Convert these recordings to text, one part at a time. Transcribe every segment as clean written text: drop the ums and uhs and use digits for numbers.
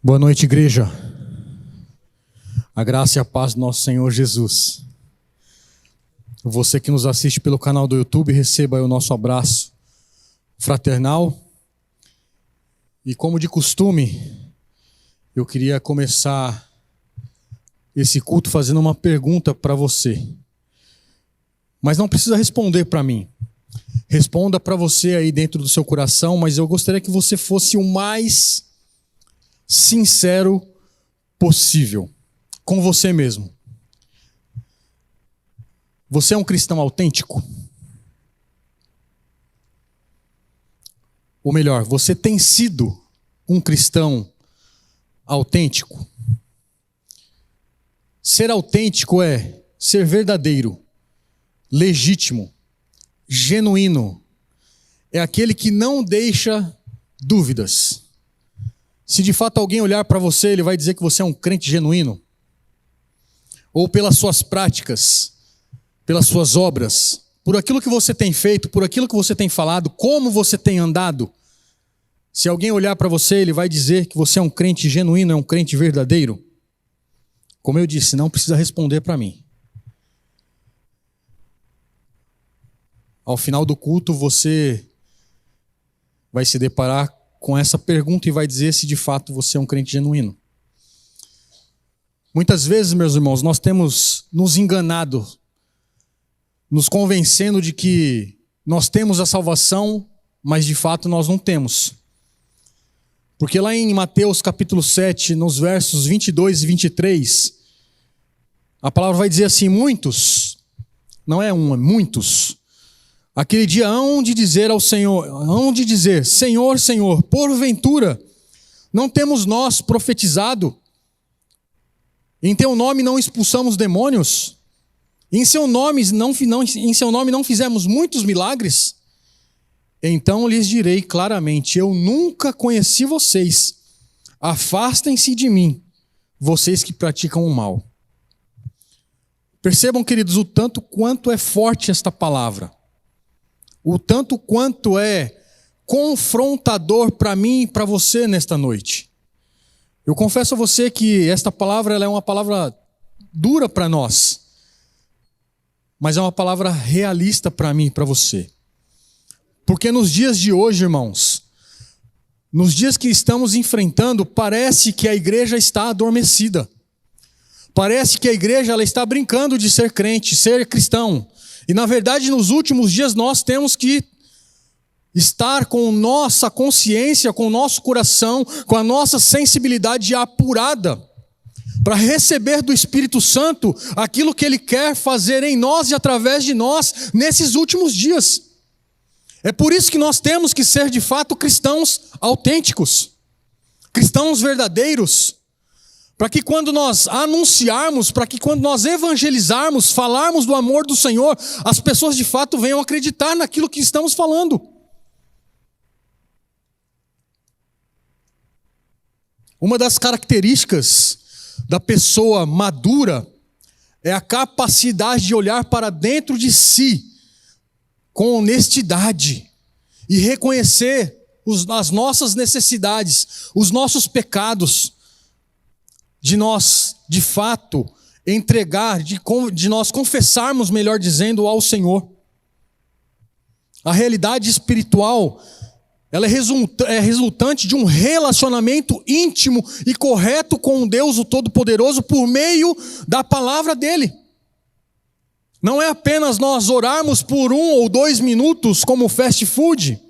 Boa noite, igreja. A graça e a paz do nosso Senhor Jesus. Você que nos assiste pelo canal do YouTube, receba aí o nosso abraço fraternal. E como de costume, eu queria começar esse culto fazendo uma pergunta para você. Mas não precisa responder para mim. Responda para você aí dentro do seu coração, mas eu gostaria que você fosse o mais sincero possível com você mesmo. Você é um cristão autêntico? Ou melhor, você tem sido um cristão autêntico? Ser autêntico é ser verdadeiro, legítimo, genuíno. É aquele que não deixa dúvidas. Se de fato alguém olhar para você, ele vai dizer que você é um crente genuíno? Ou pelas suas práticas, pelas suas obras, por aquilo que você tem feito, por aquilo que você tem falado, como você tem andado? Se alguém olhar para você, ele vai dizer que você é um crente genuíno, é um crente verdadeiro? Como eu disse, não precisa responder para mim. Ao final do culto, você vai se deparar com essa pergunta e vai dizer se de fato você é um crente genuíno. Muitas vezes, meus irmãos, nós temos nos enganado, nos convencendo de que nós temos a salvação, mas de fato nós não temos. Porque lá em Mateus capítulo 7, nos versos 22 e 23, a palavra vai dizer assim: muitos, não é um, é muitos, aquele dia hão de dizer ao Senhor, Senhor, Senhor, porventura, não temos nós profetizado? Em teu nome não expulsamos demônios? Em seu nome não fizemos muitos milagres? Então lhes direi claramente: eu nunca conheci vocês. Afastem-se de mim, vocês que praticam o mal. Percebam, queridos, o tanto quanto é forte esta palavra. O tanto quanto é confrontador para mim e para você nesta noite. Eu confesso a você que esta palavra ela é uma palavra dura para nós, mas é uma palavra realista para mim e para você. Porque nos dias de hoje, irmãos, nos dias que estamos enfrentando, parece que a igreja está adormecida. Parece que a igreja ela está brincando de ser crente, ser cristão. E na verdade, nos últimos dias, nós temos que estar com nossa consciência, com o nosso coração, com a nossa sensibilidade apurada, para receber do Espírito Santo aquilo que Ele quer fazer em nós e através de nós nesses últimos dias. É por isso que nós temos que ser de fato cristãos autênticos, cristãos verdadeiros, para que quando nós anunciarmos, para que quando nós evangelizarmos, falarmos do amor do Senhor, as pessoas de fato venham acreditar naquilo que estamos falando. Uma das características da pessoa madura é a capacidade de olhar para dentro de si com honestidade e reconhecer as nossas necessidades, os nossos pecados, de nós, de fato, entregar, de nós confessarmos, melhor dizendo, ao Senhor. A realidade espiritual, ela é resultante de um relacionamento íntimo e correto com Deus, o Todo-Poderoso, por meio da palavra dEle. Não é apenas nós orarmos por 1 ou 2 minutos como fast food,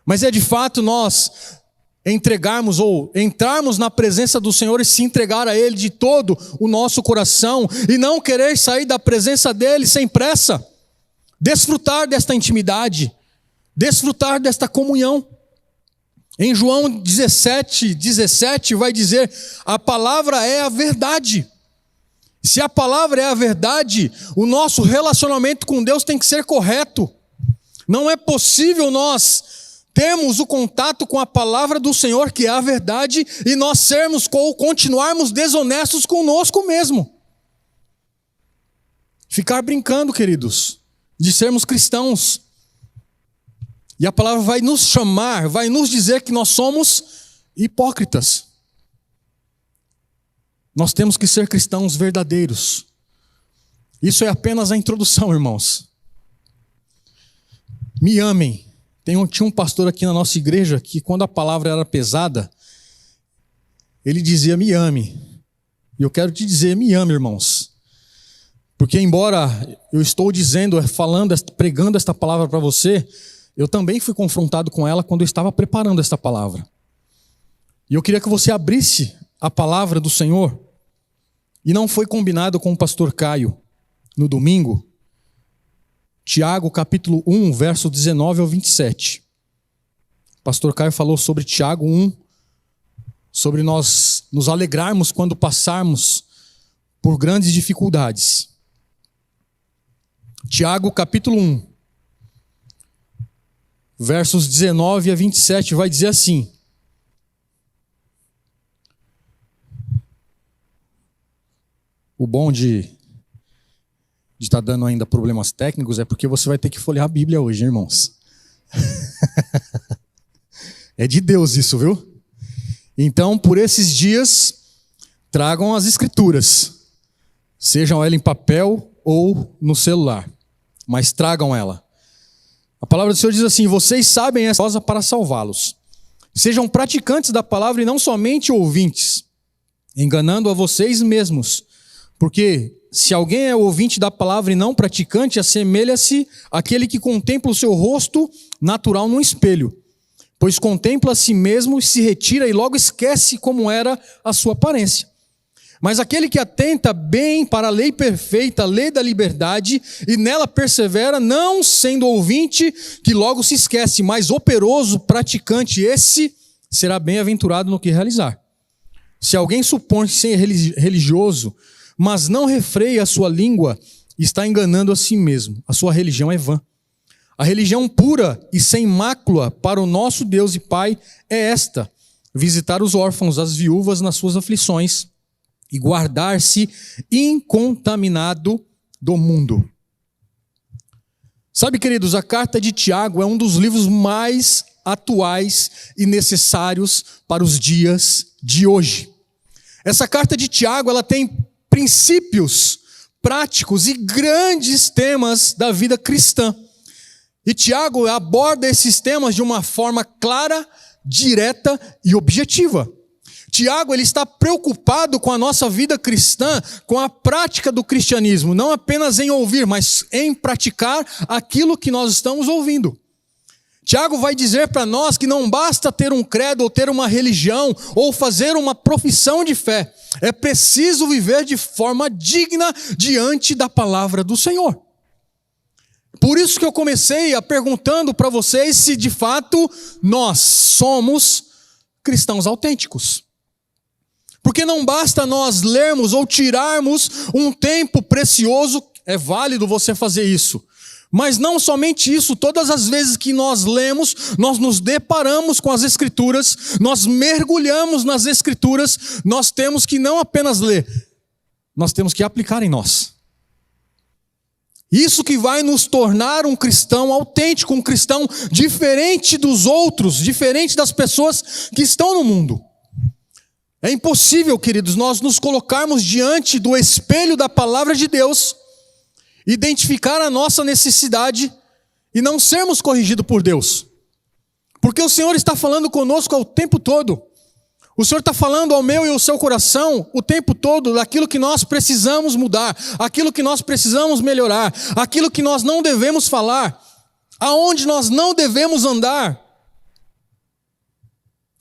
mas é de fato nós entregarmos ou entrarmos na presença do Senhor e se entregar a Ele de todo o nosso coração e não querer sair da presença dEle sem pressa. Desfrutar desta intimidade, desfrutar desta comunhão. Em João 17 vai dizer: a palavra é a verdade. Se a palavra é a verdade, o nosso relacionamento com Deus tem que ser correto. Não é possível nós termos o contato com a palavra do Senhor, que é a verdade, e nós sermos ou continuarmos desonestos conosco mesmo. Ficar brincando, queridos, de sermos cristãos. E a palavra vai nos chamar, vai nos dizer que nós somos hipócritas. Nós temos que ser cristãos verdadeiros. Isso é apenas a introdução, irmãos. Me amem. Tinha um pastor aqui na nossa igreja que, quando a palavra era pesada, ele dizia: me ame. E eu quero te dizer: me ame, irmãos. Porque embora eu estou dizendo, pregando esta palavra para você, eu também fui confrontado com ela quando eu estava preparando esta palavra. E eu queria que você abrisse a palavra do Senhor. E não foi combinado com o pastor Caio no domingo. Tiago capítulo 1, verso 19 ao 27. O pastor Caio falou sobre Tiago 1, sobre nós nos alegrarmos quando passarmos por grandes dificuldades. Tiago capítulo 1, versos 19 a 27 vai dizer assim: o bom de estar dando ainda problemas técnicos é porque você vai ter que folhear a Bíblia hoje, irmãos. É de Deus isso, viu? Então, por esses dias, tragam as escrituras. Sejam elas em papel ou no celular. Mas tragam ela. A palavra do Senhor diz assim: vocês sabem essa coisa para salvá-los. Sejam praticantes da palavra e não somente ouvintes, enganando a vocês mesmos. Porque se alguém é ouvinte da palavra e não praticante, assemelha-se àquele que contempla o seu rosto natural num espelho. Pois contempla a si mesmo, se retira e logo esquece como era a sua aparência. Mas aquele que atenta bem para a lei perfeita, a lei da liberdade, e nela persevera, não sendo ouvinte, que logo se esquece, mas operoso, praticante, esse será bem-aventurado no que realizar. Se alguém supõe ser religioso, mas não refreia a sua língua, está enganando a si mesmo. A sua religião é vã. A religião pura e sem mácula para o nosso Deus e Pai é esta: visitar os órfãos, as viúvas nas suas aflições e guardar-se incontaminado do mundo. Sabe, queridos, a carta de Tiago é um dos livros mais atuais e necessários para os dias de hoje. Essa carta de Tiago, ela tem princípios práticos e grandes temas da vida cristã. E Tiago aborda esses temas de uma forma clara, direta e objetiva. Tiago, ele está preocupado com a nossa vida cristã, com a prática do cristianismo, não apenas em ouvir, mas em praticar aquilo que nós estamos ouvindo. Tiago vai dizer para nós que não basta ter um credo ou ter uma religião ou fazer uma profissão de fé. É preciso viver de forma digna diante da palavra do Senhor. Por isso que eu comecei perguntando para vocês se de fato nós somos cristãos autênticos. Porque não basta nós lermos ou tirarmos um tempo precioso, é válido você fazer isso. Mas não somente isso, todas as vezes que nós lemos, nós nos deparamos com as Escrituras, nós mergulhamos nas Escrituras, nós temos que não apenas ler, nós temos que aplicar em nós. Isso que vai nos tornar um cristão autêntico, um cristão diferente dos outros, diferente das pessoas que estão no mundo. É impossível, queridos, nós nos colocarmos diante do espelho da palavra de Deus, identificar a nossa necessidade e não sermos corrigidos por Deus. Porque o Senhor está falando conosco o tempo todo. O Senhor está falando ao meu e ao seu coração o tempo todo daquilo que nós precisamos mudar, aquilo que nós precisamos melhorar, aquilo que nós não devemos falar, aonde nós não devemos andar,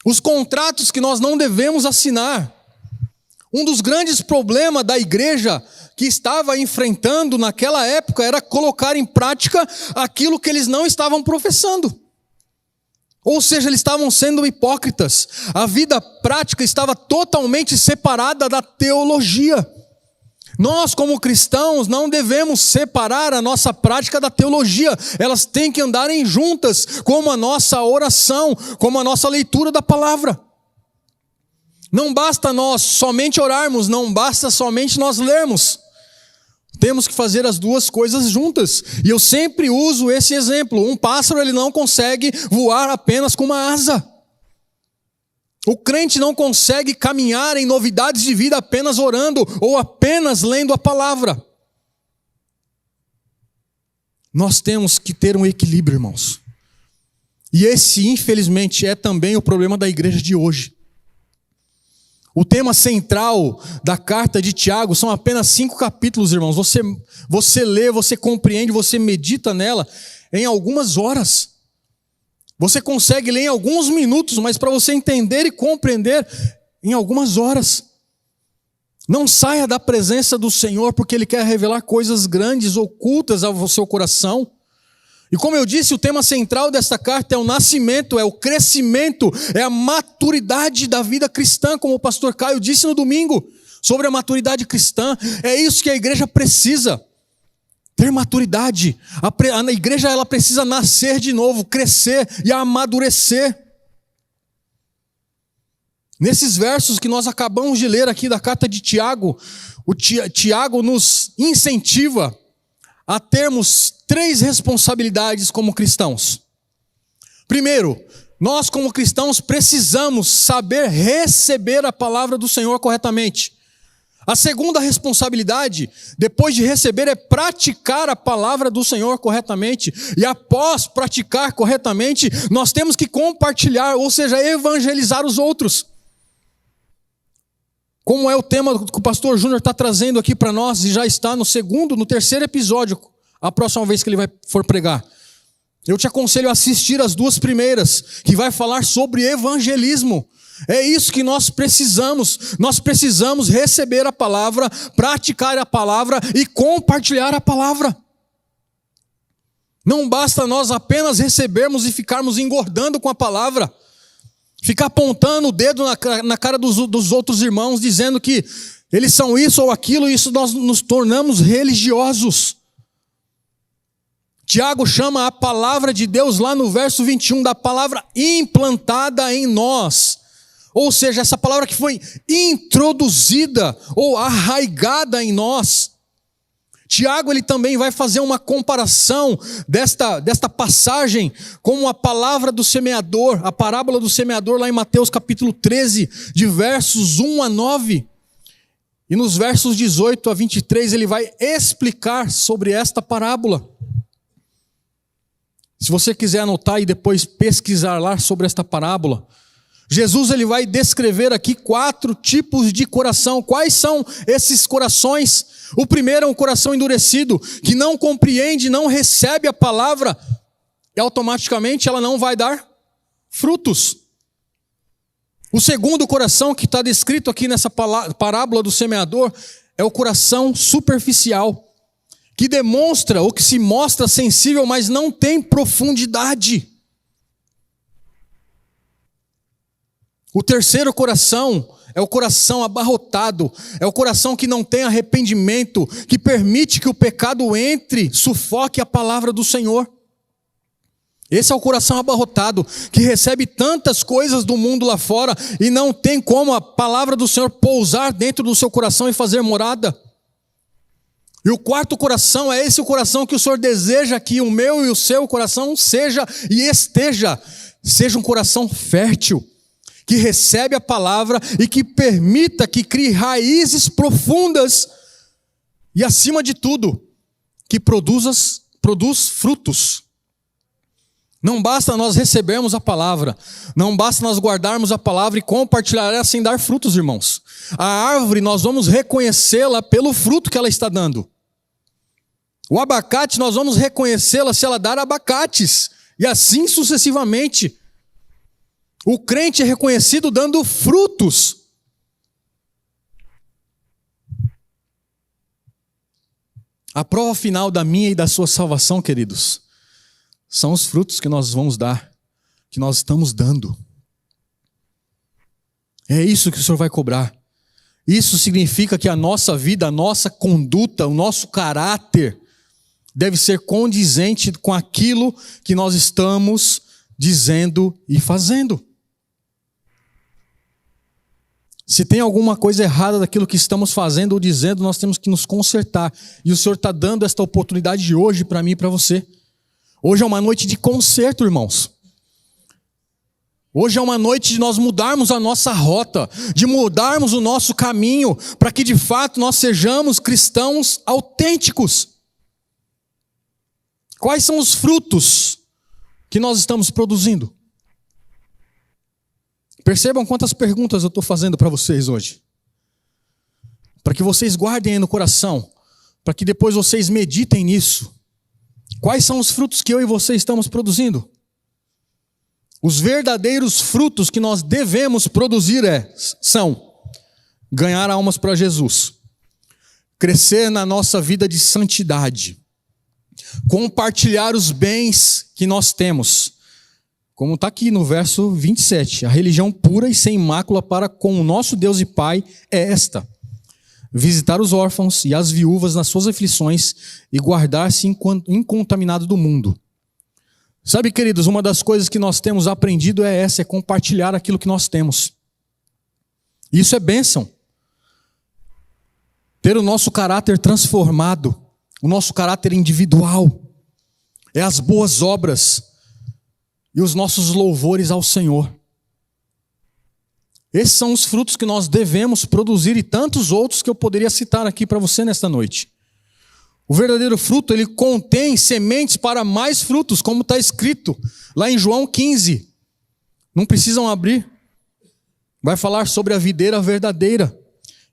os contratos que nós não devemos assinar. Um dos grandes problemas da igreja que estava enfrentando naquela época era colocar em prática aquilo que eles não estavam professando. Ou seja, eles estavam sendo hipócritas. A vida prática estava totalmente separada da teologia. Nós, como cristãos, não devemos separar a nossa prática da teologia. Elas têm que andarem juntas, como a nossa oração, como a nossa leitura da palavra. Não basta nós somente orarmos, não basta somente nós lermos. Temos que fazer as duas coisas juntas. E eu sempre uso esse exemplo. Um pássaro, ele não consegue voar apenas com uma asa. O crente não consegue caminhar em novidades de vida apenas orando ou apenas lendo a palavra. Nós temos que ter um equilíbrio, irmãos. E esse, infelizmente, é também o problema da igreja de hoje. O tema central da carta de Tiago são apenas 5 capítulos, irmãos. Você lê, você compreende, você medita nela em algumas horas. Você consegue ler em alguns minutos, mas para você entender e compreender, em algumas horas. Não saia da presença do Senhor, porque Ele quer revelar coisas grandes, ocultas ao seu coração. E como eu disse, o tema central desta carta é o nascimento, é o crescimento, é a maturidade da vida cristã, como o pastor Caio disse no domingo, sobre a maturidade cristã. É isso que a igreja precisa, ter maturidade. A igreja ela precisa nascer de novo, crescer e amadurecer. Nesses versos que nós acabamos de ler aqui da carta de Tiago, Tiago nos incentiva a termos 3 responsabilidades como cristãos. Primeiro, nós como cristãos precisamos saber receber a palavra do Senhor corretamente. A segunda responsabilidade, depois de receber, é praticar a palavra do Senhor corretamente. E após praticar corretamente, nós temos que compartilhar, ou seja, evangelizar os outros. Como é o tema que o pastor Júnior está trazendo aqui para nós, e já está no terceiro episódio, a próxima vez que ele for pregar. Eu te aconselho a assistir as 2 primeiras, que vai falar sobre evangelismo. É isso que nós precisamos receber a palavra, praticar a palavra e compartilhar a palavra. Não basta nós apenas recebermos e ficarmos engordando com a palavra, ficar apontando o dedo na cara dos outros irmãos, dizendo que eles são isso ou aquilo, e isso nós nos tornamos religiosos. Tiago chama a palavra de Deus lá no verso 21, da palavra implantada em nós. Ou seja, essa palavra que foi introduzida ou arraigada em nós. Tiago ele também vai fazer uma comparação desta passagem com a palavra do semeador, a parábola do semeador lá em Mateus capítulo 13, de versos 1 a 9. E nos versos 18 a 23 ele vai explicar sobre esta parábola. Se você quiser anotar e depois pesquisar lá sobre esta parábola, Jesus ele vai descrever aqui 4 tipos de coração. Quais são esses corações? O primeiro é um coração endurecido, que não compreende, não recebe a palavra, e automaticamente ela não vai dar frutos. O segundo coração que está descrito aqui nessa parábola do semeador é o coração superficial, que demonstra ou que se mostra sensível, mas não tem profundidade. O terceiro coração é o coração abarrotado, é o coração que não tem arrependimento, que permite que o pecado entre, sufoque a palavra do Senhor. Esse é o coração abarrotado, que recebe tantas coisas do mundo lá fora e não tem como a palavra do Senhor pousar dentro do seu coração e fazer morada. E o quarto coração é esse o coração que o Senhor deseja que o meu e o seu coração seja um coração fértil, que recebe a palavra e que permita que crie raízes profundas e, acima de tudo, que produz frutos. Não basta nós recebermos a palavra, não basta nós guardarmos a palavra e compartilhar ela sem dar frutos, irmãos. A árvore nós vamos reconhecê-la pelo fruto que ela está dando. O abacate nós vamos reconhecê-la se ela dar abacates, e assim sucessivamente. O crente é reconhecido dando frutos. A prova final da minha e da sua salvação, queridos, são os frutos que nós vamos dar, que nós estamos dando. É isso que o Senhor vai cobrar. Isso significa que a nossa vida, a nossa conduta, o nosso caráter deve ser condizente com aquilo que nós estamos dizendo e fazendo. Se tem alguma coisa errada daquilo que estamos fazendo ou dizendo, nós temos que nos consertar. E o Senhor está dando esta oportunidade de hoje para mim e para você. Hoje é uma noite de conserto, irmãos. Hoje é uma noite de nós mudarmos a nossa rota, de mudarmos o nosso caminho, para que de fato nós sejamos cristãos autênticos. Quais são os frutos que nós estamos produzindo? Percebam quantas perguntas eu estou fazendo para vocês hoje. Para que vocês guardem aí no coração, para que depois vocês meditem nisso. Quais são os frutos que eu e você estamos produzindo? Os verdadeiros frutos que nós devemos produzir são ganhar almas para Jesus, crescer na nossa vida de santidade, compartilhar os bens que nós temos, como está aqui no verso 27, a religião pura e sem mácula para com o nosso Deus e Pai é esta: visitar os órfãos e as viúvas nas suas aflições e guardar-se incontaminado do mundo. Sabe, queridos, uma das coisas que nós temos aprendido é compartilhar aquilo que nós temos. Isso é bênção. Ter o nosso caráter transformado, o nosso caráter individual, é as boas obras e os nossos louvores ao Senhor. Esses são os frutos que nós devemos produzir e tantos outros que eu poderia citar aqui para você nesta noite. O verdadeiro fruto, ele contém sementes para mais frutos, como está escrito lá em João 15. Não precisam abrir. Vai falar sobre a videira verdadeira.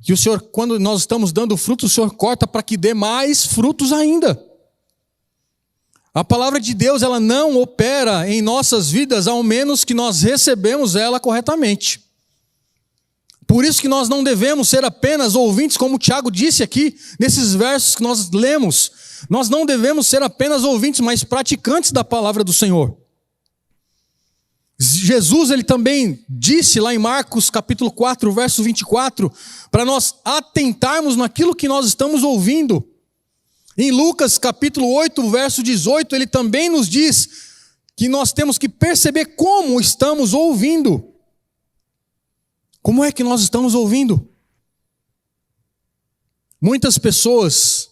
Que o Senhor, quando nós estamos dando fruto, o Senhor corta para que dê mais frutos ainda. A palavra de Deus, ela não opera em nossas vidas, ao menos que nós recebemos ela corretamente. Por isso que nós não devemos ser apenas ouvintes, como o Tiago disse aqui, nesses versos que nós lemos. Nós não devemos ser apenas ouvintes, mas praticantes da palavra do Senhor. Jesus, ele também disse lá em Marcos capítulo 4, verso 24, para nós atentarmos naquilo que nós estamos ouvindo. Em Lucas capítulo 8, verso 18, ele também nos diz que nós temos que perceber como estamos ouvindo. Como é que nós estamos ouvindo? Muitas pessoas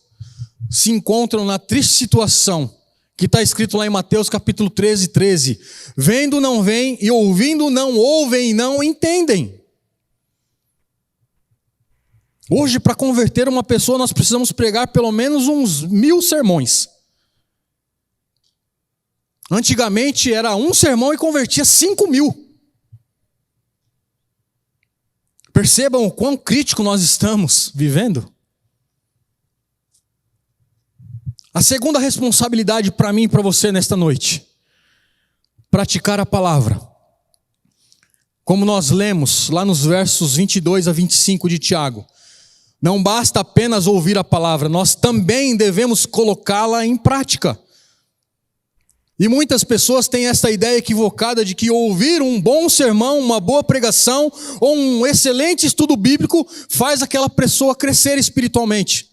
se encontram na triste situação que está escrito lá em Mateus capítulo 13, 13. Vendo não veem e ouvindo não ouvem e não entendem. Hoje, para converter uma pessoa, nós precisamos pregar pelo menos uns 1000 sermões. Antigamente era um sermão e convertia 5.000. Percebam o quão crítico nós estamos vivendo. A segunda responsabilidade para mim e para você nesta noite: praticar a palavra. Como nós lemos lá nos versos 22 a 25 de Tiago. Não basta apenas ouvir a palavra, nós também devemos colocá-la em prática. E muitas pessoas têm essa ideia equivocada de que ouvir um bom sermão, uma boa pregação ou um excelente estudo bíblico faz aquela pessoa crescer espiritualmente.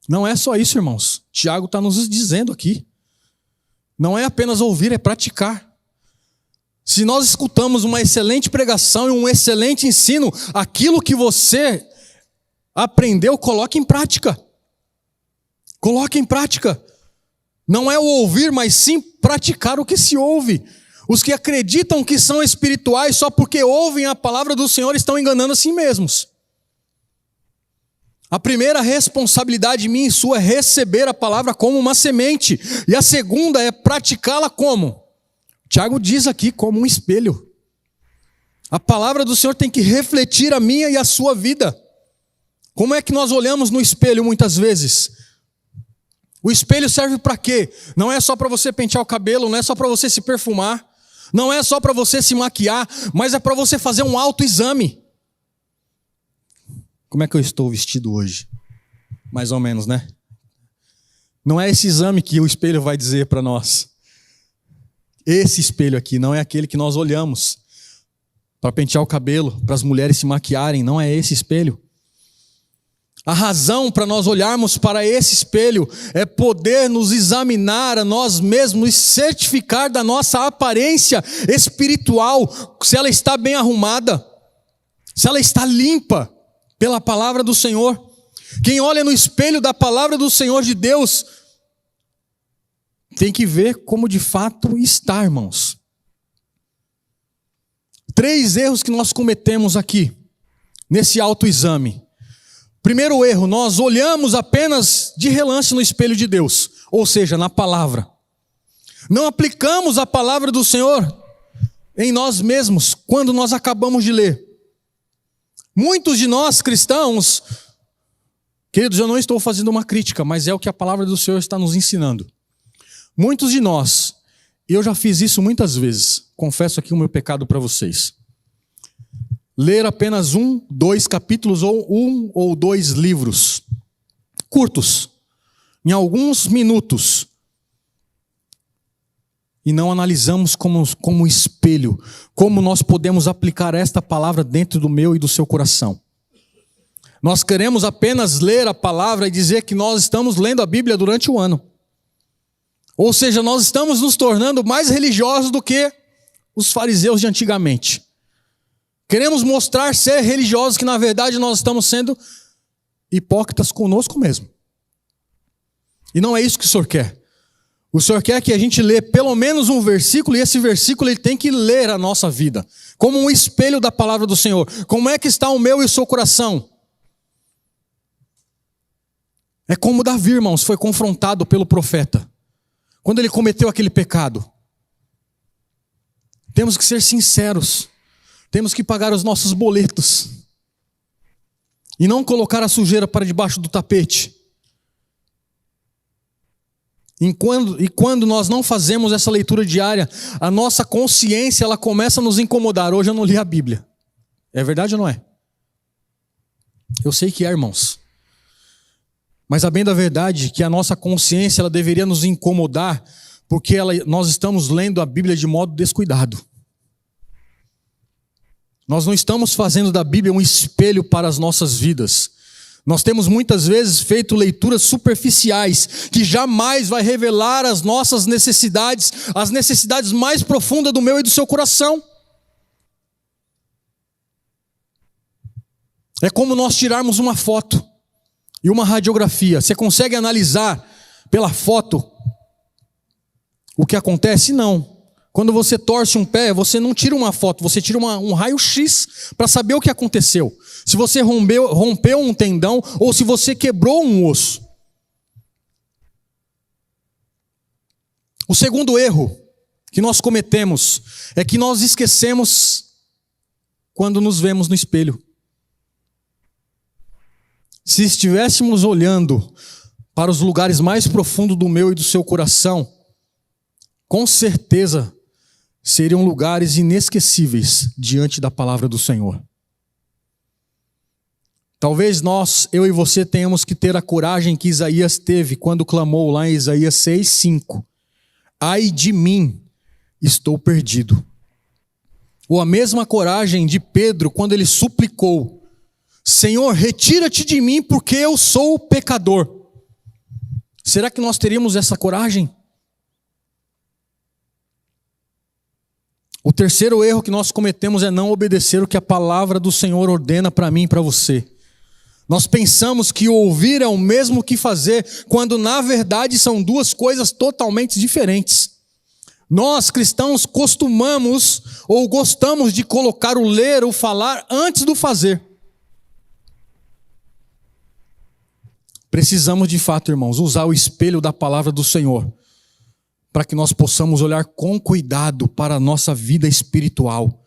Não é só isso, irmãos. Tiago está nos dizendo aqui. Não é apenas ouvir, é praticar. Se nós escutamos uma excelente pregação e um excelente ensino, aquilo que você aprendeu, coloque em prática. Coloque em prática. Não é o ouvir, mas sim praticar o que se ouve. Os que acreditam que são espirituais só porque ouvem a palavra do Senhor estão enganando a si mesmos. A primeira responsabilidade minha e sua é receber a palavra como uma semente. E a segunda é praticá-la como? Tiago diz aqui, como um espelho. A palavra do Senhor tem que refletir a minha e a sua vida. Como é que nós olhamos no espelho muitas vezes? O espelho serve para quê? Não é só para você pentear o cabelo, não é só para você se perfumar, não é só para você se maquiar, mas é para você fazer um autoexame. Como é que eu estou vestido hoje? Mais ou menos, né? Não é esse exame que o espelho vai dizer para nós. Esse espelho aqui não é aquele que nós olhamos para pentear o cabelo, para as mulheres se maquiarem, não é esse espelho. A razão para nós olharmos para esse espelho é poder nos examinar a nós mesmos e certificar da nossa aparência espiritual, se ela está bem arrumada, se ela está limpa pela palavra do Senhor. Quem olha no espelho da palavra do Senhor de Deus tem que ver como de fato está, irmãos. 3 erros que nós cometemos aqui, nesse autoexame. Primeiro erro, nós olhamos apenas de relance no espelho de Deus, ou seja, na palavra. Não aplicamos a palavra do Senhor em nós mesmos, quando nós acabamos de ler. Muitos de nós cristãos, queridos, eu não estou fazendo uma crítica, mas é o que a palavra do Senhor está nos ensinando. Muitos de nós, eu já fiz isso muitas vezes, confesso aqui o meu pecado para vocês. Ler apenas 1, 2 capítulos ou 1 ou 2 livros, curtos, em alguns minutos, e não analisamos como espelho, como nós podemos aplicar esta palavra dentro do meu e do seu coração. Nós queremos apenas ler a palavra e dizer que nós estamos lendo a Bíblia durante o ano. Ou seja, nós estamos nos tornando mais religiosos do que os fariseus de antigamente. Queremos mostrar ser religiosos, que na verdade nós estamos sendo hipócritas conosco mesmo. E não é isso que o Senhor quer. O Senhor quer que a gente lê pelo menos um versículo, e esse versículo ele tem que ler a nossa vida, como um espelho da palavra do Senhor. Como é que está o meu e o seu coração? É como Davi, irmãos, foi confrontado pelo profeta, quando ele cometeu aquele pecado. Temos que ser sinceros, temos que pagar os nossos boletos, e não colocar a sujeira para debaixo do tapete. E quando nós não fazemos essa leitura diária, a nossa consciência ela começa a nos incomodar. Hoje eu não li a Bíblia. É verdade ou não é? Eu sei que é, irmãos. Mas a bem da verdade que a nossa consciência ela deveria nos incomodar, porque nós estamos lendo a Bíblia de modo descuidado. Nós não estamos fazendo da Bíblia um espelho para as nossas vidas. Nós temos muitas vezes feito leituras superficiais, que jamais vai revelar as nossas necessidades, as necessidades mais profundas do meu e do seu coração. É como nós tirarmos uma foto e uma radiografia. Você consegue analisar pela foto o que acontece? Não. Quando você torce um pé, você não tira uma foto, você tira um raio-x para saber o que aconteceu. Se você rompeu um tendão ou se você quebrou um osso. O segundo erro que nós cometemos é que nós esquecemos quando nos vemos no espelho. Se estivéssemos olhando para os lugares mais profundos do meu e do seu coração, com certeza seriam lugares inesquecíveis diante da palavra do Senhor. Talvez eu e você tenhamos que ter a coragem que Isaías teve quando clamou lá em Isaías 6:5. Ai de mim, estou perdido. Ou a mesma coragem de Pedro quando ele suplicou: Senhor, retira-te de mim porque eu sou pecador. Será que nós teríamos essa coragem? O terceiro erro que nós cometemos é não obedecer o que a palavra do Senhor ordena para mim e para você. Nós pensamos que ouvir é o mesmo que fazer, quando na verdade são duas coisas totalmente diferentes. Nós cristãos costumamos ou gostamos de colocar o ler, o falar antes do fazer. Precisamos de fato, irmãos, usar o espelho da palavra do Senhor, para que nós possamos olhar com cuidado para a nossa vida espiritual.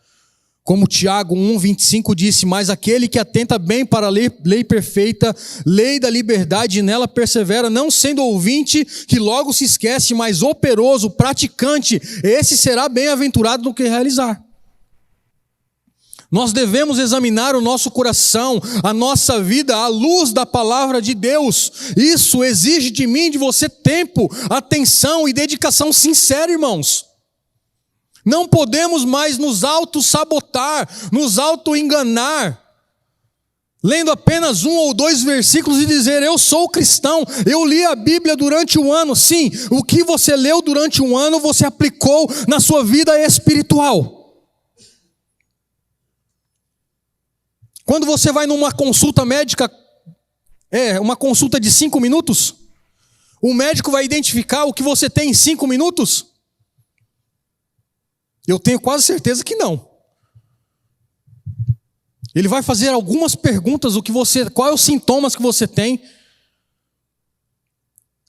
Como Tiago 1:25 disse: mas aquele que atenta bem para a lei perfeita, lei da liberdade, e nela persevera, não sendo ouvinte, que logo se esquece, mas operoso, praticante, esse será bem-aventurado no que realizar. Nós devemos examinar o nosso coração, a nossa vida, à luz da palavra de Deus. Isso exige de mim e de você tempo, atenção e dedicação sincera, irmãos. Não podemos mais nos auto-sabotar, nos auto-enganar, lendo apenas 1 ou 2 versículos e dizer: eu sou cristão, eu li a Bíblia durante um ano. Sim, o que você leu durante um ano, você aplicou na sua vida espiritual. Quando você vai numa consulta médica, uma consulta de 5 minutos, o médico vai identificar o que você tem em 5 minutos? Eu tenho quase certeza que não. Ele vai fazer algumas perguntas, qual é os sintomas que você tem,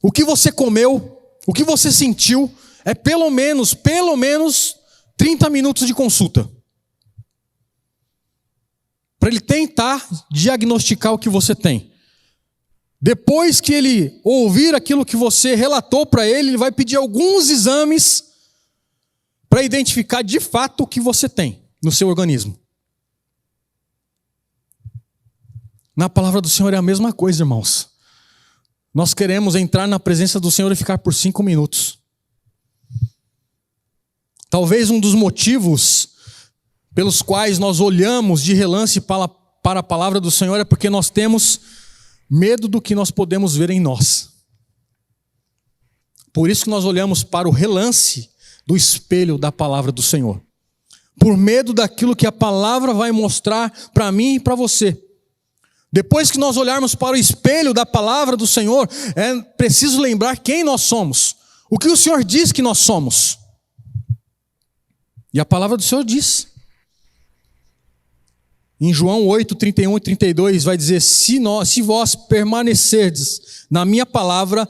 o que você comeu, o que você sentiu. É pelo menos 30 minutos de consulta, para ele tentar diagnosticar o que você tem. Depois que ele ouvir aquilo que você relatou para ele, ele vai pedir alguns exames para identificar de fato o que você tem no seu organismo. Na palavra do Senhor é a mesma coisa, irmãos. Nós queremos entrar na presença do Senhor e ficar por 5 minutos. Talvez um dos motivos pelos quais nós olhamos de relance para a palavra do Senhor é porque nós temos medo do que nós podemos ver em nós. Por isso que nós olhamos para o relance do espelho da palavra do Senhor. Por medo daquilo que a palavra vai mostrar para mim e para você. Depois que nós olharmos para o espelho da palavra do Senhor, é preciso lembrar quem nós somos. O que o Senhor diz que nós somos. E a palavra do Senhor diz. Em João 8, 31 e 32 vai dizer: se vós permanecerdes na minha palavra,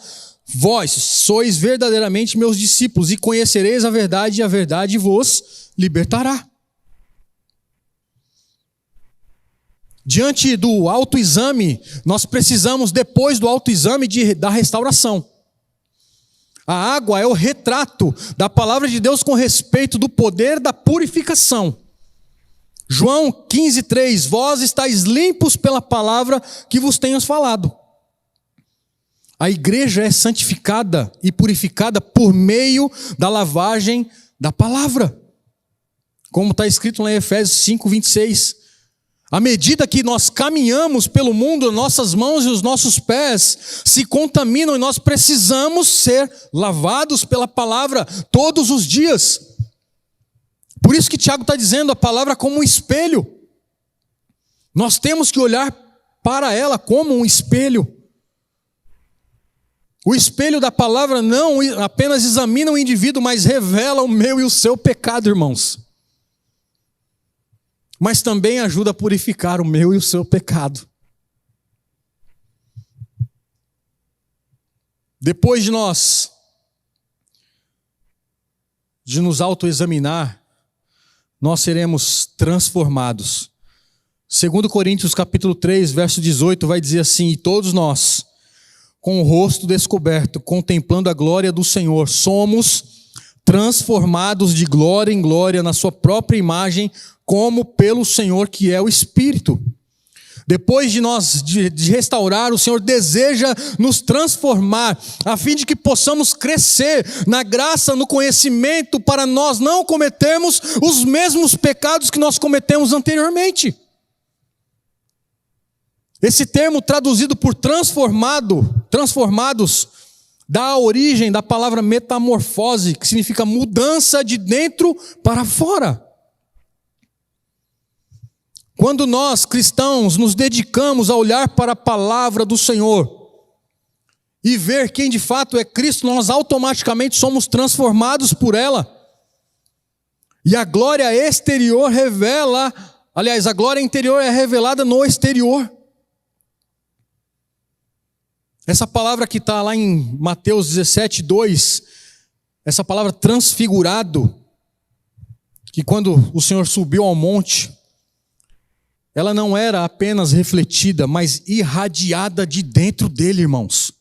vós sois verdadeiramente meus discípulos, e conhecereis a verdade, e a verdade vos libertará. Diante do autoexame, nós precisamos, depois do autoexame, da restauração. A água é o retrato da palavra de Deus com respeito do poder da purificação. João 15, 3, vós estáis limpos pela palavra que vos tenho falado. A igreja é santificada e purificada por meio da lavagem da palavra. Como está escrito lá em Efésios 5, 26. À medida que nós caminhamos pelo mundo, nossas mãos e os nossos pés se contaminam e nós precisamos ser lavados pela palavra todos os dias. Por isso que Tiago está dizendo a palavra como um espelho. Nós temos que olhar para ela como um espelho. O espelho da palavra não apenas examina o indivíduo, mas revela o meu e o seu pecado, irmãos. Mas também ajuda a purificar o meu e o seu pecado. Depois de nos autoexaminar, nós seremos transformados. 2 Coríntios capítulo 3, verso 18, vai dizer assim: e todos nós, com o rosto descoberto, contemplando a glória do Senhor, somos transformados de glória em glória na sua própria imagem, como pelo Senhor que é o Espírito. Depois de restaurar, o Senhor deseja nos transformar, a fim de que possamos crescer na graça, no conhecimento, para nós não cometermos os mesmos pecados que nós cometemos anteriormente. Esse termo traduzido por transformados, dá origem da palavra metamorfose, que significa mudança de dentro para fora. Quando nós, cristãos, nos dedicamos a olhar para a palavra do Senhor e ver quem de fato é Cristo, nós automaticamente somos transformados por ela. E a glória exterior a glória interior é revelada no exterior. Essa palavra que está lá em Mateus 17, 2, essa palavra transfigurado, que quando o Senhor subiu ao monte, ela não era apenas refletida, mas irradiada de dentro dele, irmãos.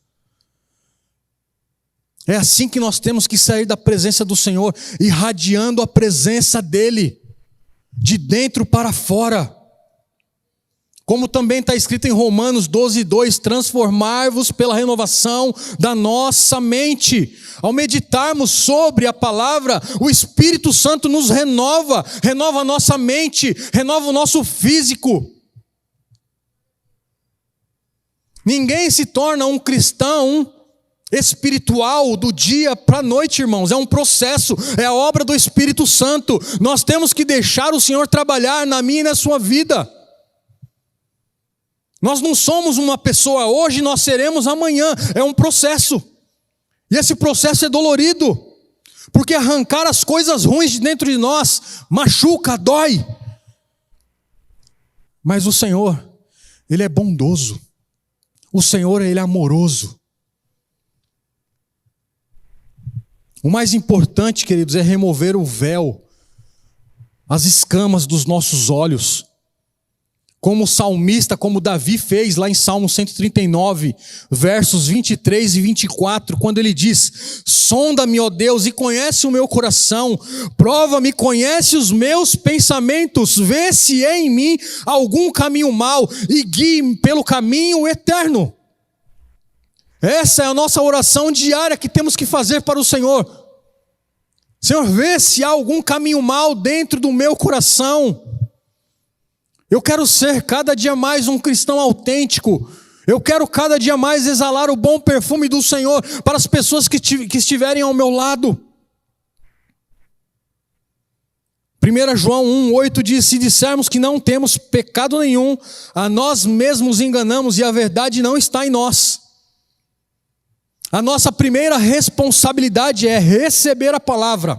É assim que nós temos que sair da presença do Senhor, irradiando a presença dele, de dentro para fora. Como também está escrito em Romanos 12, 2, transformar-vos pela renovação da nossa mente. Ao meditarmos sobre a palavra, o Espírito Santo nos renova a nossa mente, renova o nosso físico. Ninguém se torna um cristão espiritual do dia para a noite, irmãos. É um processo, é a obra do Espírito Santo. Nós temos que deixar o Senhor trabalhar na minha e na sua vida. Nós não somos uma pessoa hoje, nós seremos amanhã. É um processo. E esse processo é dolorido. Porque arrancar as coisas ruins de dentro de nós machuca, dói. Mas o Senhor, Ele é bondoso. O Senhor, Ele é amoroso. O mais importante, queridos, é remover o véu, as escamas dos nossos olhos. Como o salmista, como Davi fez lá em Salmo 139, versos 23 e 24, quando ele diz: sonda-me, ó Deus, e conhece o meu coração, prova-me, conhece os meus pensamentos, vê se é em mim algum caminho mau e guie-me pelo caminho eterno. Essa é a nossa oração diária que temos que fazer para o Senhor. Senhor, vê se há algum caminho mau dentro do meu coração. Eu quero ser cada dia mais um cristão autêntico. Eu quero cada dia mais exalar o bom perfume do Senhor para as pessoas que estiverem ao meu lado. 1 João 1,8 diz: se dissermos que não temos pecado nenhum, a nós mesmos enganamos e a verdade não está em nós. A nossa primeira responsabilidade é receber a palavra.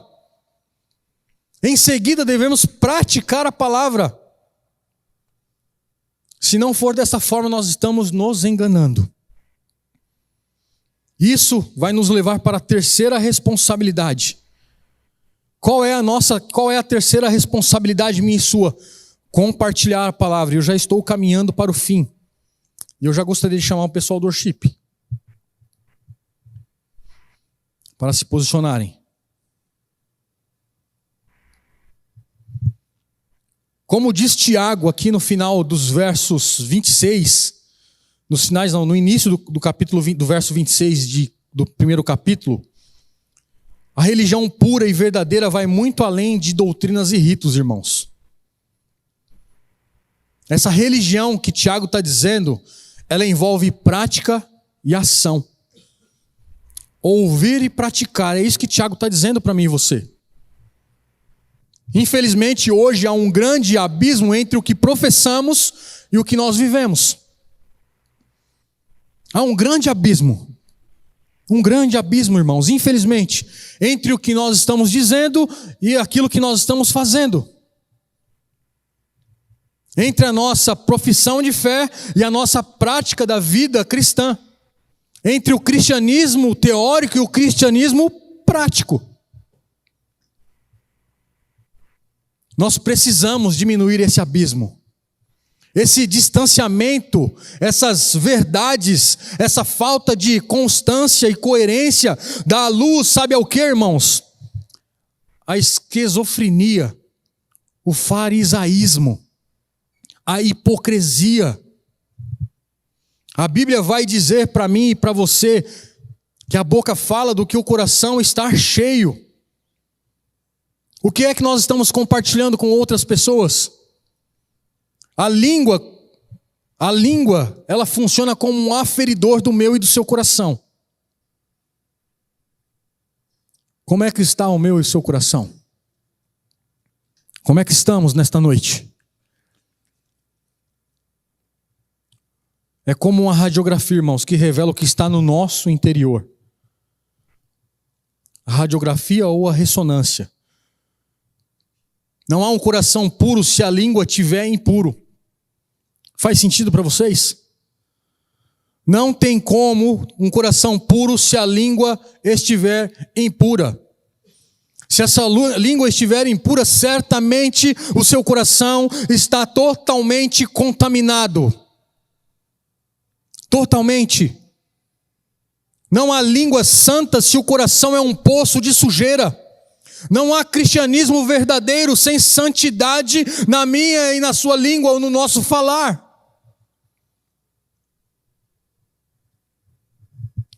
Em seguida devemos praticar a palavra. Se não for dessa forma, nós estamos nos enganando. Isso vai nos levar para a terceira responsabilidade. Qual é a terceira responsabilidade minha e sua? Compartilhar a palavra. Eu já estou caminhando para o fim. E eu já gostaria de chamar o pessoal do worship para se posicionarem. Como diz Tiago aqui no final dos versos 26, no início do capítulo 20, do verso 26 do primeiro capítulo, a religião pura e verdadeira vai muito além de doutrinas e ritos, irmãos. Essa religião que Tiago está dizendo, ela envolve prática e ação. Ouvir e praticar, é isso que Tiago está dizendo para mim e você. Infelizmente, hoje há um grande abismo entre o que professamos e o que nós vivemos. Há um grande abismo, irmãos, infelizmente, entre o que nós estamos dizendo e aquilo que nós estamos fazendo. Entre a nossa profissão de fé e a nossa prática da vida cristã. Entre o cristianismo teórico e o cristianismo prático. Nós precisamos diminuir esse abismo, esse distanciamento, essas verdades, essa falta de constância e coerência dá à luz, sabe ao que, irmãos? A esquizofrenia, o farisaísmo, a hipocrisia. A Bíblia vai dizer para mim e para você que a boca fala do que o coração está cheio. O que é que nós estamos compartilhando com outras pessoas? A língua, ela funciona como um aferidor do meu e do seu coração. Como é que está o meu e o seu coração? Como é que estamos nesta noite? É como uma radiografia, irmãos, que revela o que está no nosso interior. A radiografia ou a ressonância. Não há um coração puro se a língua estiver impuro. Faz sentido para vocês? Não tem como um coração puro se a língua estiver impura. Se essa língua estiver impura, certamente o seu coração está totalmente contaminado. Totalmente. Não há língua santa se o coração é um poço de sujeira. Não há cristianismo verdadeiro sem santidade na minha e na sua língua ou no nosso falar.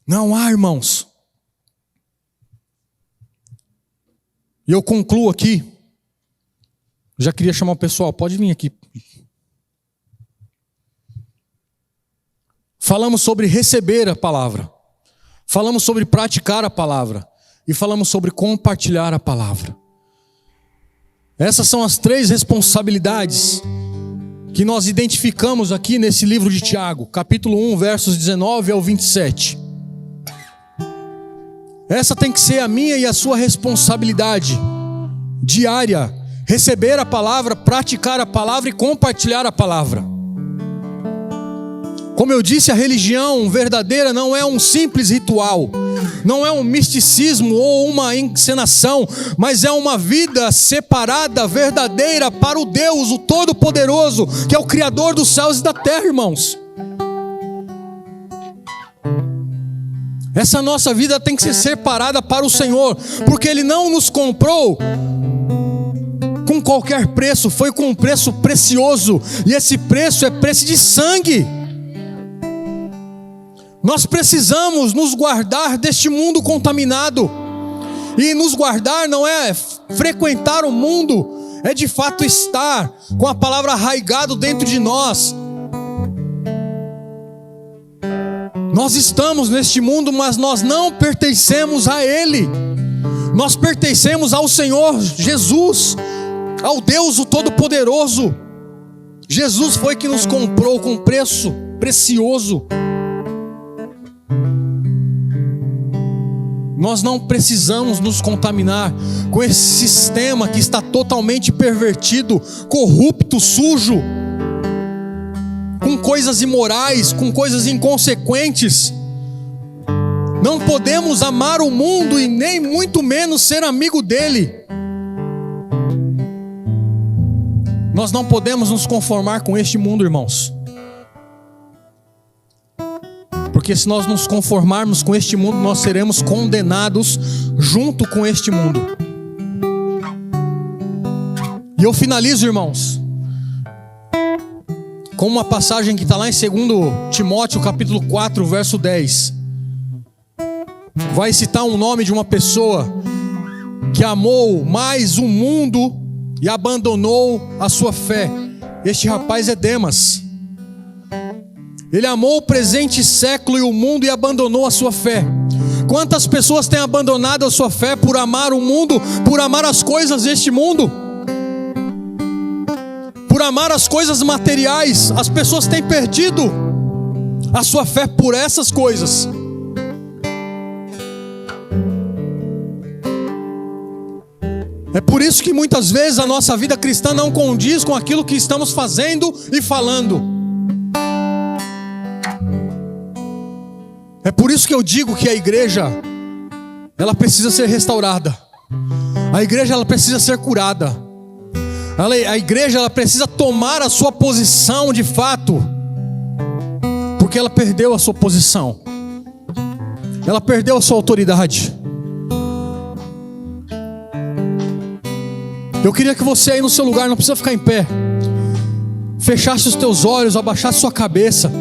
Não há, irmãos. E eu concluo aqui. Já queria chamar o pessoal, pode vir aqui. Falamos sobre receber a palavra. Falamos sobre praticar a palavra. E falamos sobre compartilhar a palavra. Essas são as 3 responsabilidades que nós identificamos aqui nesse livro de Tiago, capítulo 1, versos 19 ao 27. Essa tem que ser a minha e a sua responsabilidade diária. receber a palavra, praticar a palavra e compartilhar a palavra. Como eu disse, a religião verdadeira não é um simples ritual, não é um misticismo ou uma encenação, mas é uma vida separada, verdadeira para o Deus, o Todo-Poderoso, que é o Criador dos céus e da terra, irmãos. Essa nossa vida tem que ser separada para o Senhor, porque Ele não nos comprou com qualquer preço, foi com um preço precioso, e esse preço é preço de sangue. Nós precisamos nos guardar deste mundo contaminado, e nos guardar não é frequentar o mundo, é de fato estar com a palavra arraigado dentro de nós. Nós estamos neste mundo, mas nós não pertencemos a ele, nós pertencemos ao Senhor Jesus, ao Deus o Todo-Poderoso. Jesus foi que nos comprou com preço precioso. Nós não precisamos nos contaminar com esse sistema que está totalmente pervertido, corrupto, sujo, com coisas imorais, com coisas inconsequentes. Não podemos amar o mundo e nem muito menos ser amigo dele. Nós não podemos nos conformar com este mundo, irmãos. Porque se nós nos conformarmos com este mundo, nós seremos condenados junto com este mundo. E eu finalizo, irmãos, com uma passagem que está lá em 2 Timóteo capítulo 4, verso 10. Vai citar um nome de uma pessoa que amou mais o mundo e abandonou a sua fé. Este rapaz é Demas. Ele amou o presente século e o mundo e abandonou a sua fé. Quantas pessoas têm abandonado a sua fé por amar o mundo, por amar as coisas deste mundo, por amar as coisas materiais? As pessoas têm perdido a sua fé por essas coisas. É por isso que muitas vezes a nossa vida cristã não condiz com aquilo que estamos fazendo e falando. É por isso que eu digo que a igreja, ela precisa ser restaurada. A igreja, ela precisa ser curada. A igreja, ela precisa tomar a sua posição de fato, porque ela perdeu a sua posição, ela perdeu a sua autoridade. Eu queria que você aí no seu lugar, não precisa ficar em pé, fechasse os teus olhos, abaixasse sua cabeça,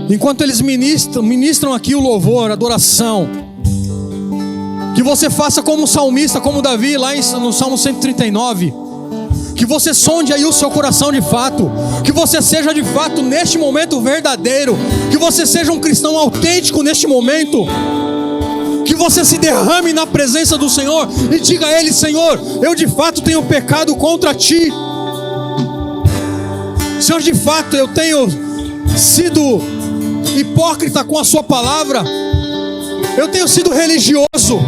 enquanto eles ministram aqui o louvor, a adoração. Que você faça como o salmista, como Davi, lá no Salmo 139. Que você sonde aí o seu coração de fato. Que você seja de fato neste momento verdadeiro. Que você seja um cristão autêntico neste momento. Que você se derrame na presença do Senhor e diga a Ele: Senhor, eu de fato tenho pecado contra Ti. Senhor, de fato eu tenho sido hipócrita com a sua palavra, eu tenho sido religioso.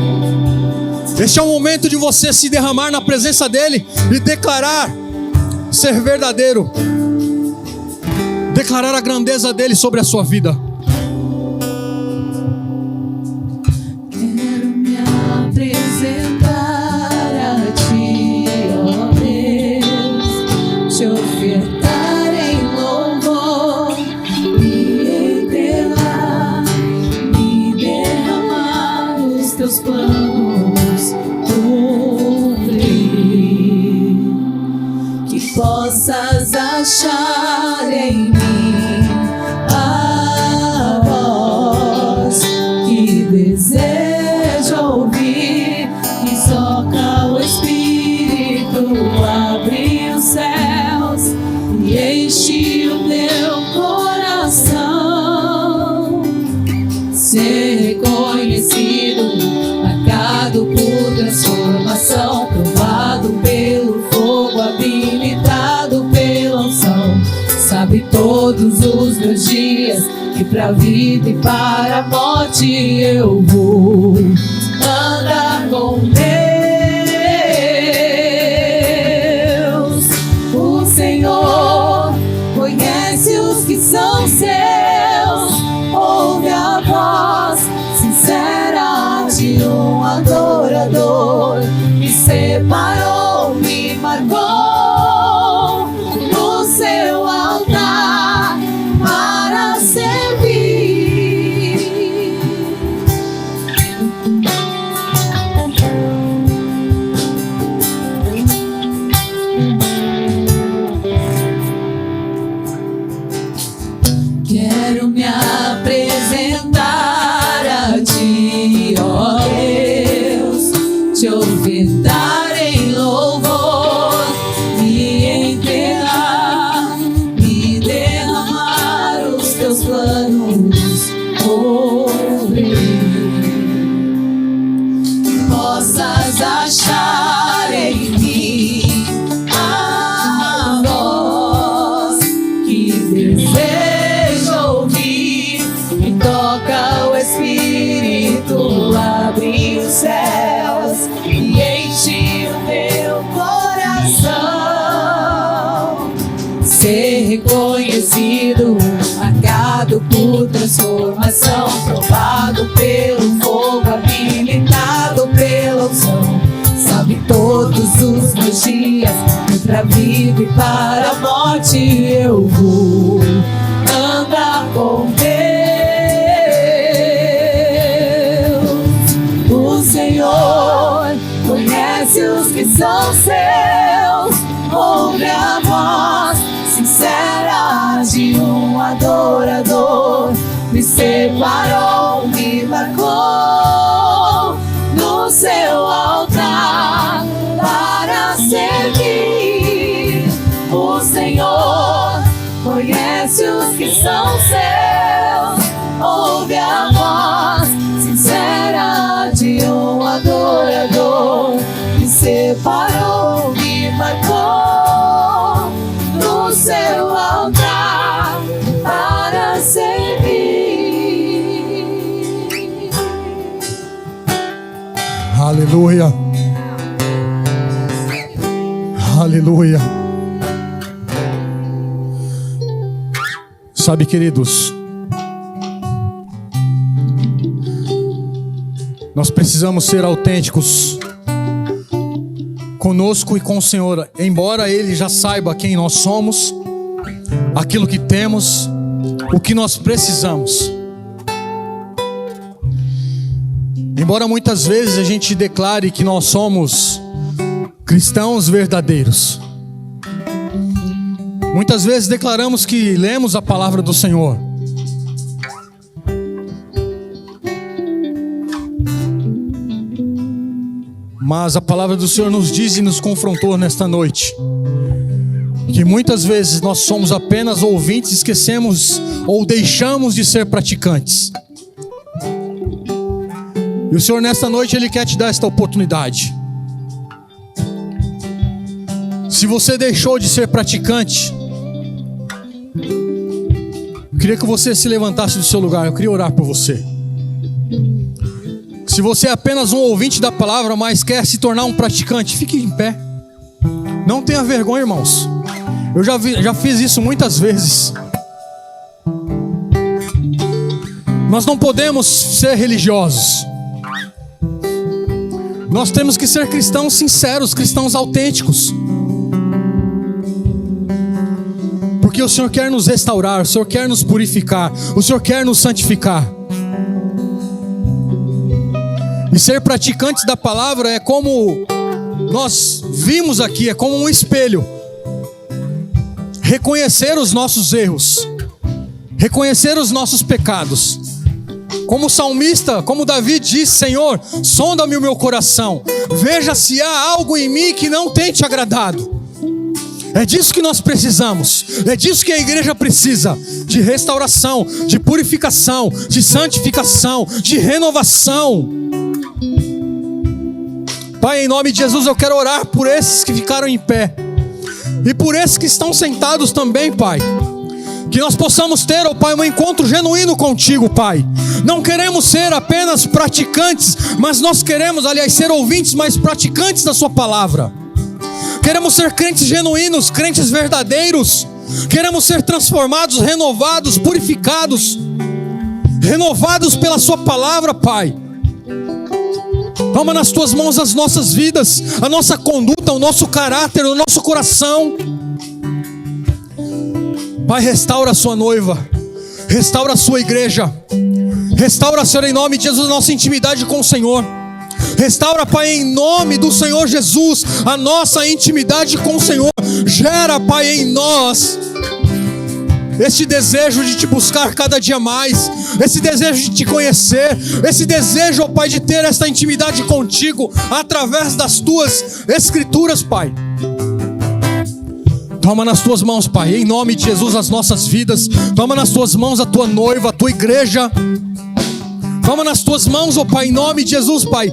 Este é o momento de você se derramar na presença dele e declarar ser verdadeiro, declarar a grandeza dele sobre a sua vida. Quero me apresentar a ti, ó Deus, te ofertar em louvor, teus planos cumprir, que possas achar em mim a voz que deseja ouvir, que soca o Espírito, abre os céus e enche o teu coração, ser reconhecido, marcado por transformação, provado pelo fogo, habilitado pela unção. Sabe todos os meus dias que pra vida e para a morte eu vou andar com Deus. são seus. Ouve a voz sincera de um adorador. Me separou, me marcou no seu altar para servir. Quero me apresentar a ti, ó Deus, te ofertar em louvor, me entregar, me derramar os teus planos sobre mim. Possas achar em mim a voz que deseja ouvir. Me toca o Espírito, abre os céus e enche o meu coração. Ser reconhecido, marcado por transformação, provado pelo fogo, habilitado pela unção. Sabe todos os meus dias, pra vida e para a morte eu vou andar com Deus. O Senhor conhece os que são seus. Ouve a voz sincera de um adorador. Me separou, me marcou no seu altar para servir. O Senhor conhece os que são seus. Ouve a voz sincera de um adorador. Me separou, me marcou no seu altar para servir. Aleluia. Aleluia. Sabe, queridos, nós precisamos ser autênticos conosco e com o Senhor. Embora Ele já saiba quem nós somos, aquilo que temos, o que nós precisamos. Embora muitas vezes a gente declare que nós somos cristãos verdadeiros, muitas vezes declaramos que lemos a palavra do Senhor, mas a palavra do Senhor nos diz e nos confrontou nesta noite que muitas vezes nós somos apenas ouvintes, esquecemos ou deixamos de ser praticantes. E o Senhor nesta noite Ele quer te dar esta oportunidade. Se você deixou de ser praticante, eu queria que você se levantasse do seu lugar. Eu queria orar por você. Se você é apenas um ouvinte da palavra, mas quer se tornar um praticante, fique em pé. Não tenha vergonha, irmãos. Eu já fiz isso muitas vezes. Nós não podemos ser religiosos. Nós temos que ser cristãos sinceros, cristãos autênticos. Porque o Senhor quer nos restaurar, o Senhor quer nos purificar, o Senhor quer nos santificar. E ser praticantes da palavra é como nós vimos aqui, é como um espelho. Reconhecer os nossos erros, reconhecer os nossos pecados. Como o salmista, como Davi disse: Senhor, sonda-me o meu coração, veja se há algo em mim que não tem te agradado. É disso que nós precisamos, é disso que a igreja precisa, de restauração, de purificação, de santificação, de renovação. Pai, em nome de Jesus, eu quero orar por esses que ficaram em pé e por esses que estão sentados também, Pai. Que nós possamos ter, ó Pai, um encontro genuíno contigo, Pai. Não queremos ser apenas praticantes, mas nós queremos, aliás, ser ouvintes, mas praticantes da sua palavra. Queremos ser crentes genuínos, crentes verdadeiros, Queremos ser transformados, renovados, purificados, renovados pela sua palavra, Pai. Toma nas tuas mãos as nossas vidas, a nossa conduta, o nosso caráter, o nosso coração. Pai, restaura a sua noiva, restaura a sua igreja, restaura, Senhor, em nome de Jesus, a nossa intimidade com o Senhor. Restaura, Pai, em nome do Senhor Jesus, a nossa intimidade com o Senhor. Gera, Pai, em nós este desejo de te buscar cada dia mais, esse desejo de te conhecer, esse desejo, ó Pai, de ter esta intimidade contigo através das tuas escrituras, Pai. Toma nas tuas mãos, Pai, em nome de Jesus, as nossas vidas. Toma nas tuas mãos a tua noiva, a tua igreja. Toma nas tuas mãos, ó Pai, em nome de Jesus, Pai,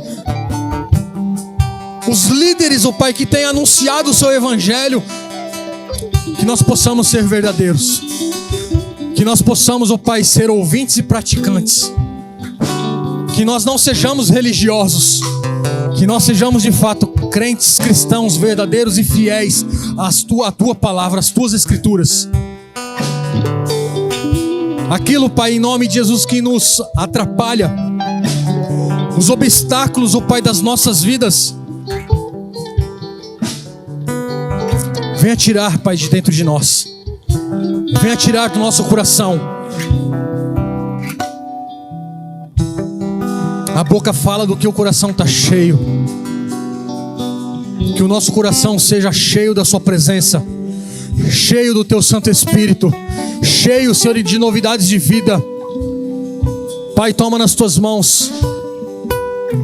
os líderes, ó Pai, que têm anunciado o seu evangelho. Que nós possamos ser verdadeiros, que nós possamos, ó Pai, ser ouvintes e praticantes, que nós não sejamos religiosos, que nós sejamos de fato crentes cristãos verdadeiros e fiéis à tua palavra, às tuas escrituras. Aquilo, Pai, em nome de Jesus, que nos atrapalha, os obstáculos, ó Pai, das nossas vidas, venha tirar, Pai, de dentro de nós. Venha tirar do nosso coração. A boca fala do que o coração está cheio. Que o nosso coração seja cheio da sua presença, cheio do teu Santo Espírito, cheio, Senhor, de novidades de vida. Pai, toma nas tuas mãos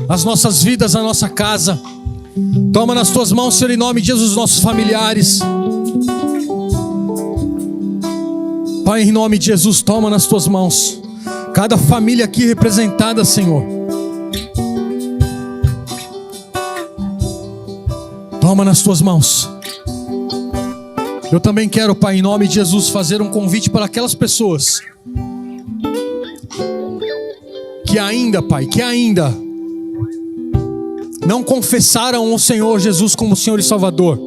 as nossas vidas, a nossa casa. Toma nas tuas mãos, Senhor, em nome de Jesus, os nossos familiares. Pai, em nome de Jesus, toma nas tuas mãos cada família aqui representada, Senhor. Toma nas tuas mãos. Eu também quero, Pai, em nome de Jesus, fazer um convite para aquelas pessoas que ainda, Pai, não confessaram o Senhor Jesus como Senhor e Salvador.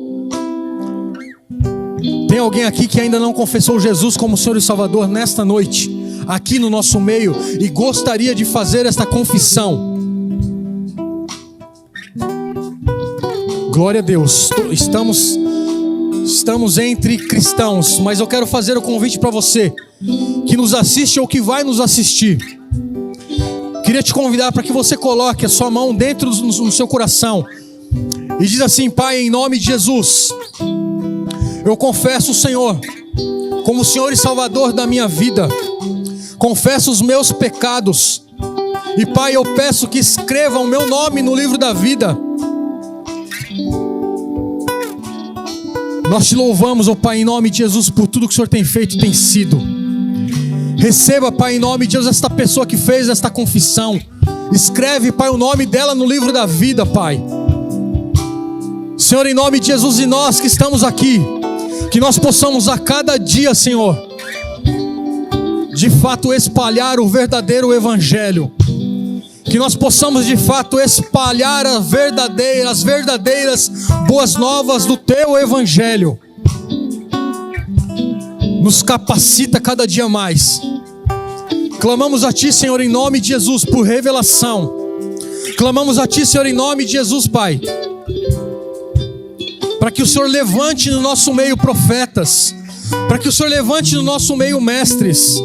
Tem alguém aqui que ainda não confessou Jesus como Senhor e Salvador nesta noite, aqui no nosso meio, e gostaria de fazer esta confissão? Glória a Deus. Estamos entre cristãos, mas eu quero fazer o convite para você que nos assiste ou que vai nos assistir. Queria te convidar para que você coloque a sua mão dentro do seu coração e diz assim: Pai, em nome de Jesus, eu confesso o Senhor como Senhor e Salvador da minha vida. Confesso os meus pecados. E Pai, eu peço que escreva o meu nome no livro da vida. Nós te louvamos, ó Pai, em nome de Jesus, por tudo que o Senhor tem feito e tem sido. Receba, Pai, em nome de Deus, esta pessoa que fez esta confissão. Escreve, Pai, o nome dela no livro da vida, Pai. Senhor, em nome de Jesus, e nós que estamos aqui, que nós possamos a cada dia, Senhor, de fato espalhar o verdadeiro evangelho. Que nós possamos de fato espalhar as verdadeiras boas novas do teu evangelho. Nos capacita cada dia mais. Clamamos a ti, Senhor, em nome de Jesus, por revelação. Clamamos a ti, Senhor, em nome de Jesus, Pai, para que o Senhor levante no nosso meio profetas, para que o Senhor levante no nosso meio mestres,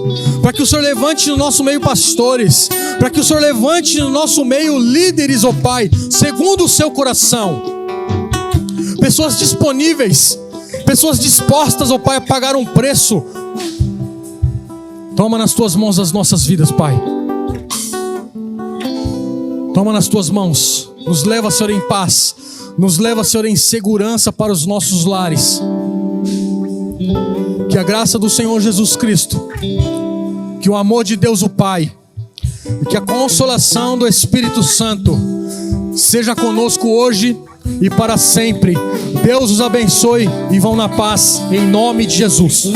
para que o Senhor levante no nosso meio pastores, para que o Senhor levante no nosso meio líderes, ó Pai, segundo o seu coração. Pessoas disponíveis, pessoas dispostas, ó Pai, a pagar um preço. Toma nas tuas mãos as nossas vidas, Pai. Toma nas tuas mãos. Nos leva, Senhor, em paz. Nos leva, Senhor, em segurança para os nossos lares. Que a graça do Senhor Jesus Cristo, que o amor de Deus o Pai, e que a consolação do Espírito Santo seja conosco hoje e para sempre. Deus os abençoe e vão na paz, em nome de Jesus.